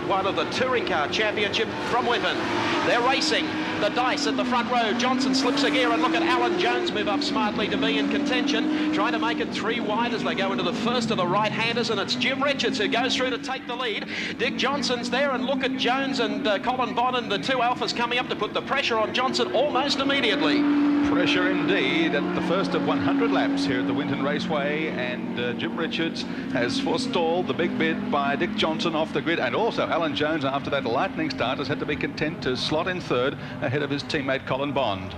1 of the Touring Car Championship from Winton. They're racing. The dice at the front row. Johnson slips a gear, and look at Alan Jones move up smartly to be in contention, trying to make it 3 wide as they go into the first of the right-handers, and it's Jim Richards who goes through to take the lead. Dick Johnson's there, and look at Jones and Colin Bond and the 2 Alfas coming up to put the pressure on Johnson almost immediately. Pressure indeed at the first of 100 laps here at the Winton Raceway, and Jim Richards has forestalled the big bid by Dick Johnson off the grid, and also Alan Jones, after that lightning start, has had to be content to slot in third ahead of his teammate Colin Bond.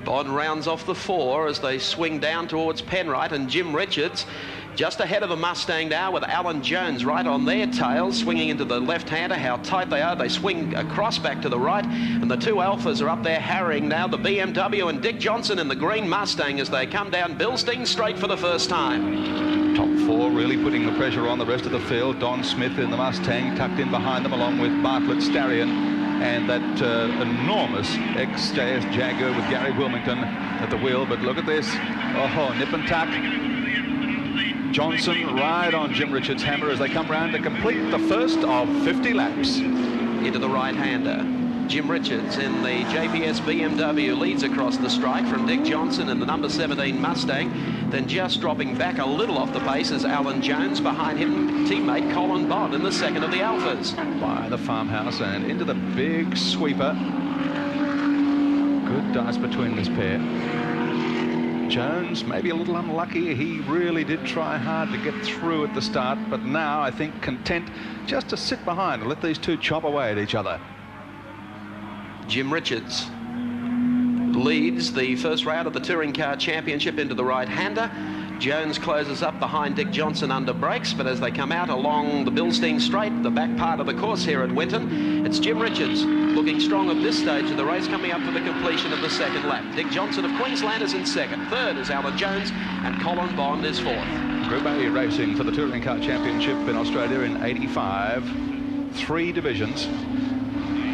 Bond rounds off the 4 as they swing down towards Penrite, and Jim Richards just ahead of the Mustang now with Alan Jones right on their tails, swinging into the left-hander. How tight they are. They swing across back to the right, and the 2 Alfas are up there harrying now the BMW and Dick Johnson in the green Mustang as they come down Bilstein straight for the first time. Top 4 really putting the pressure on the rest of the field. Don Smith in the Mustang tucked in behind them, along with Bartlett Starion and that enormous ex-JS Jaguar with Gary Wilmington at the wheel. But look at this. Oh, nip and tuck. Johnson right on Jim Richards' hammer as they come round to complete the first of 50 laps. Into the right-hander. Jim Richards in the JPS BMW leads across the strike from Dick Johnson in the number 17 Mustang. Then just dropping back a little off the pace is Alan Jones. Behind him, teammate Colin Bond in the second of the Alfas. By the farmhouse and into the big sweeper. Good dice between this pair. Jones maybe a little unlucky. He really did try hard to get through at the start, but now I think content just to sit behind and let these 2 chop away at each other. Jim Richards leads the first round of the Touring Car Championship into the right-hander. Jones closes up behind Dick Johnson under brakes, but as they come out along the Bilstein Straight, the back part of the course here at Winton, it's Jim Richards looking strong at this stage of the race, coming up for the completion of the second lap. Dick Johnson of Queensland is in second. Third is Alan Jones, and Colin Bond is fourth. Group A racing for the Touring Car Championship in Australia in '85. 3 divisions.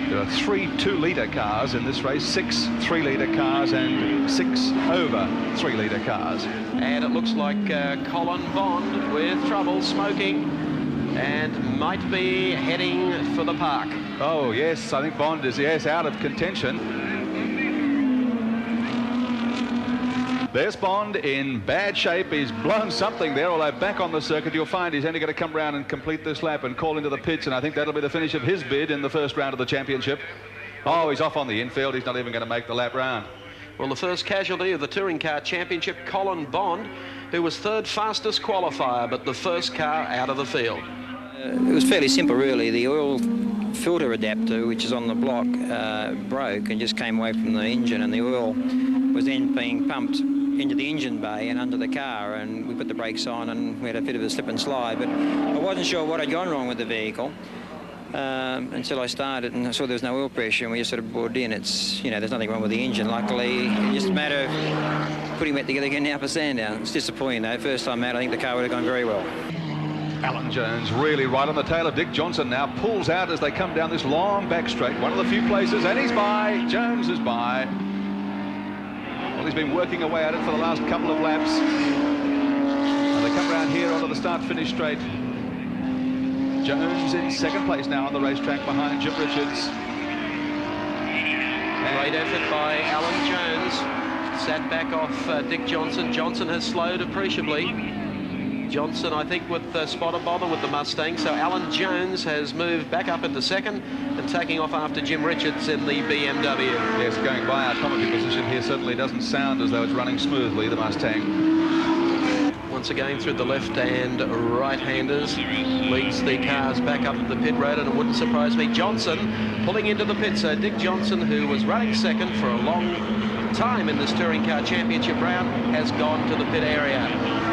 There are 3 2-litre cars in this race, 6 3-litre cars and 6 over 3-litre cars. And it looks like Colin Bond with trouble, smoking, and might be heading for the park. Oh, yes, I think Bond is, yes, out of contention. There's Bond in bad shape. He's blown something there, although back on the circuit you'll find he's only going to come round and complete this lap and call into the pits, and I think that'll be the finish of his bid in the first round of the championship. Oh, he's off on the infield. He's not even going to make the lap round. Well, the first casualty of the Touring Car Championship, Colin Bond, who was 3rd fastest qualifier, but the first car out of the field. It was fairly simple, really. The oil filter adapter, which is on the block, broke and just came away from the engine, and the oil was then being pumped into the engine bay and under the car, and we put the brakes on and we had a bit of a slip and slide, but I wasn't sure what had gone wrong with the vehicle until I started and I saw there was no oil pressure, and we just sort of bored in. It's, you know, there's nothing wrong with the engine, luckily. It's just a matter of putting it together again now for Sandown. It's disappointing though. First time out, I think the car would have gone very well. Alan Jones really right on the tail of Dick Johnson now, pulls out as they come down this long back straight, one of the few places, and he's by. Jones is by. Well, he's been working away at it for the last couple of laps. And they come round here onto the start-finish straight. Jones in second place now on the racetrack behind Jim Richards. Great effort by Alan Jones. Sat back off Dick Johnson. Johnson has slowed appreciably. Johnson, I think, with spotter bother with the Mustang. So Alan Jones has moved back up into second and taking off after Jim Richards in the BMW. Yes, going by our commentary position here certainly doesn't sound as though it's running smoothly, the Mustang. Once again through the left and right-handers, leads the cars back up to the pit road, and it wouldn't surprise me. Johnson pulling into the pit. So Dick Johnson, who was running second for a long time in this Touring Car Championship round, has gone to the pit area.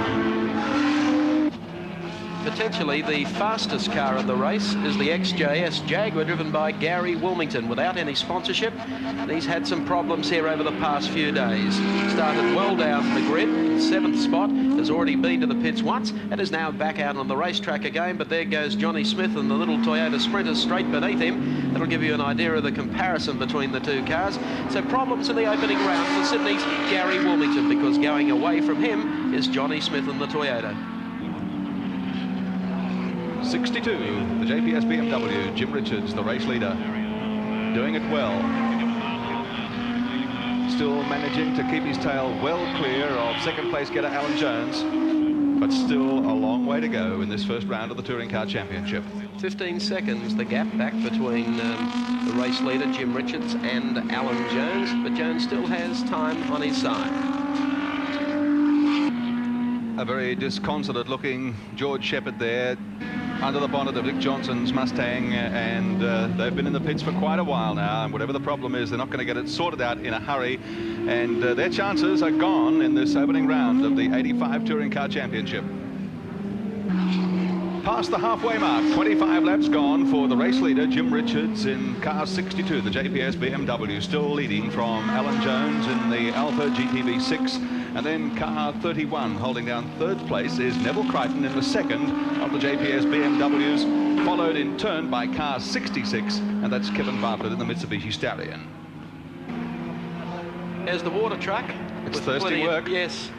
Potentially the fastest car of the race is the ex-JS Jaguar, driven by Gary Wilmington, without any sponsorship. And he's had some problems here over the past few days. Started well down the grid, 7th spot, has already been to the pits once, and is now back out on the racetrack again. But there goes Johnny Smith and the little Toyota Sprinter straight beneath him. That'll give you an idea of the comparison between the 2 cars. So problems in the opening round for Sydney's Gary Wilmington, because going away from him is Johnny Smith and the Toyota. 62, the JPS BMW, Jim Richards, the race leader, doing it well. Still managing to keep his tail well clear of second place getter Alan Jones, but still a long way to go in this first round of the Touring Car Championship. 15 seconds, the gap back between the race leader, Jim Richards, and Alan Jones, but Jones still has time on his side. A very disconsolate looking George Shepherd there under the bonnet of Dick Johnson's Mustang, and they've been in the pits for quite a while now, and whatever the problem is, they're not going to get it sorted out in a hurry, and their chances are gone in this opening round of the 85 Touring Car Championship. Past the halfway mark, 25 laps gone for the race leader Jim Richards in car 62, the JPS BMW, still leading from Alan Jones in the Alfa GTV6. And then car 31 holding down third place is Neville Crichton in the second of the JPS BMWs, followed in turn by car 66, and that's Kevin Bartlett in the Mitsubishi Starion. There's the water truck. It's thirsty work. Yes,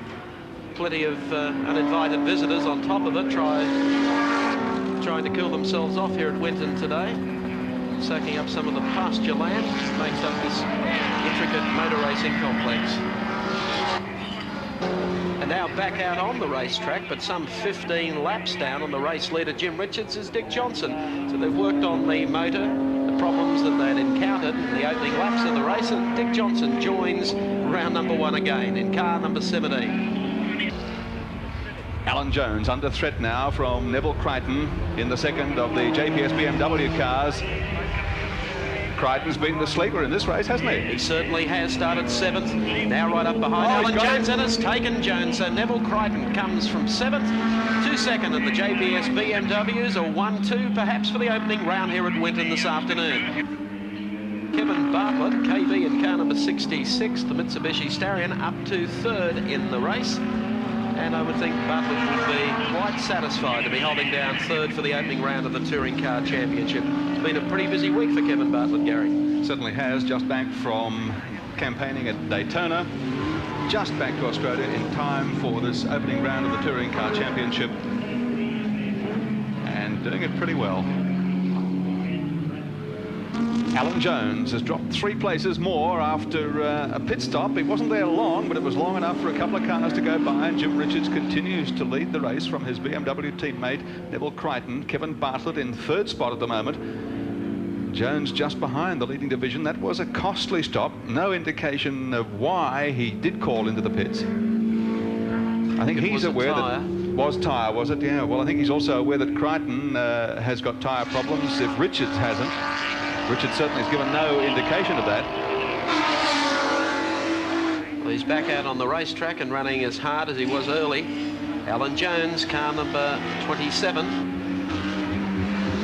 plenty of uninvited visitors on top of it, trying to cool themselves off here at Winton today, soaking up some of the pasture land, makes up this intricate motor racing complex. And now back out on the racetrack, but some 15 laps down on the race leader Jim Richards is Dick Johnson. So they've worked on the motor, the problems that they'd encountered in the opening laps of the race, and Dick Johnson joins round number 1 again in car number 17. Alan Jones under threat now from Neville Crichton in the second of the JPS BMW cars. Crichton's been the sleeper in this race, hasn't he? He certainly has. Started 7th, now right up behind Alan Jones, and has taken Jones. So Neville Crichton comes from 7th to 2nd, and the JPS BMWs are 1-2 perhaps for the opening round here at Winton this afternoon. Kevin Bartlett, KB in car number 66, the Mitsubishi Starion, up to 3rd in the race. And I would think Bartlett would be quite satisfied to be holding down 3rd for the opening round of the Touring Car Championship. It's been a pretty busy week for Kevin Bartlett, Gary. Certainly has, just back from campaigning at Daytona, just back to Australia in time for this opening round of the Touring Car Championship, and doing it pretty well. Alan Jones has dropped 3 places more after a pit stop. He wasn't there long, but it was long enough for a couple of cars to go by, and Jim Richards continues to lead the race from his BMW teammate Neville Crichton. Kevin Bartlett in 3rd spot at the moment. Jones just behind the leading division. That was a costly stop. No indication of why he did call into the pits. I think he's aware that... Was tyre, was it? Yeah, well, I think he's also aware that Crichton has got tyre problems if Richards hasn't. Richards certainly has given no indication of that. Well, he's back out on the racetrack and running as hard as he was early. Alan Jones, car number 27.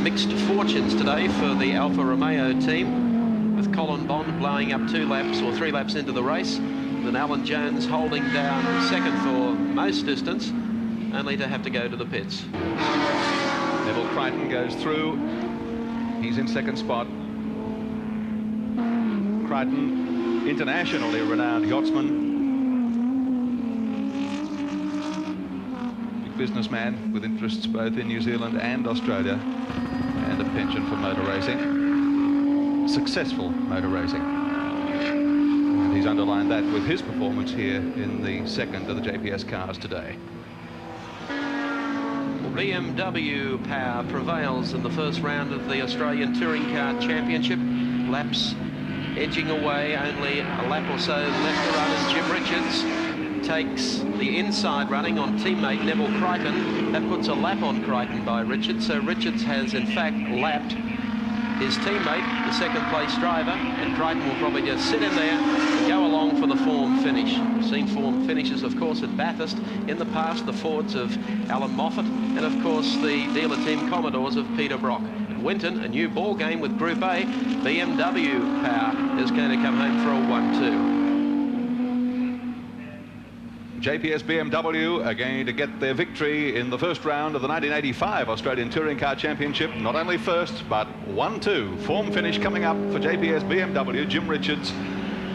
Mixed fortunes today for the Alfa Romeo team, with Colin Bond blowing up 2 laps or 3 laps into the race, then Alan Jones holding down 2nd for most distance, only to have to go to the pits. Neville Crichton goes through. He's in 2nd spot. Crichton, internationally renowned yachtsman, big businessman with interests both in New Zealand and Australia, and a penchant for motor racing, successful motor racing. And he's underlined that with his performance here in the 2nd of the JPS cars today. BMW power prevails in the first round of the Australian Touring Car Championship. Laps edging away, only a lap or so left to run, and Jim Richards takes the inside running on teammate Neville Crichton. That puts a lap on Crichton by Richards, so Richards has in fact lapped his teammate, the 2nd place driver, and Crichton will probably just sit in there and go along for the form finish. We've seen form finishes, of course, at Bathurst in the past, the Fords of Alan Moffat, and of course the dealer team Commodores of Peter Brock. At Winton, a new ball game with Group A. BMW power is going to come home for a 1-2. JPS BMW are going to get their victory in the first round of the 1985 Australian Touring Car Championship. Not only first, but 1-2. Form finish coming up for JPS BMW. Jim Richards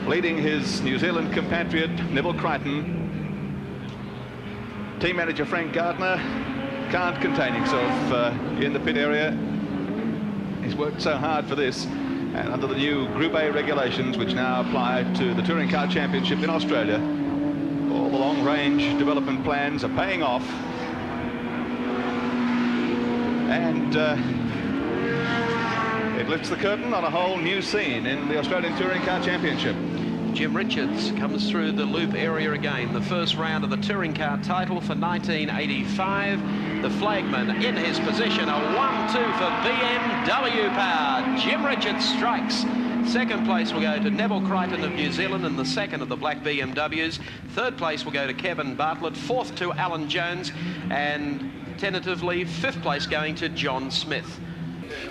leading his New Zealand compatriot Neville Crichton. Team manager Frank Gardner can't contain himself in the pit area. He's worked so hard for this, and under the new Group A regulations, which now apply to the Touring Car Championship in Australia, all the long-range development plans are paying off. And it lifts the curtain on a whole new scene in the Australian Touring Car Championship. Jim Richards comes through the loop area again. The first round of the touring car title for 1985. The flagman in his position, a 1-2 for BMW power. Jim Richards strikes. Second place will go to Neville Crichton of New Zealand in the second of the black BMWs. Third place will go to Kevin Bartlett. Fourth to Alan Jones. And tentatively, fifth place going to John Smith.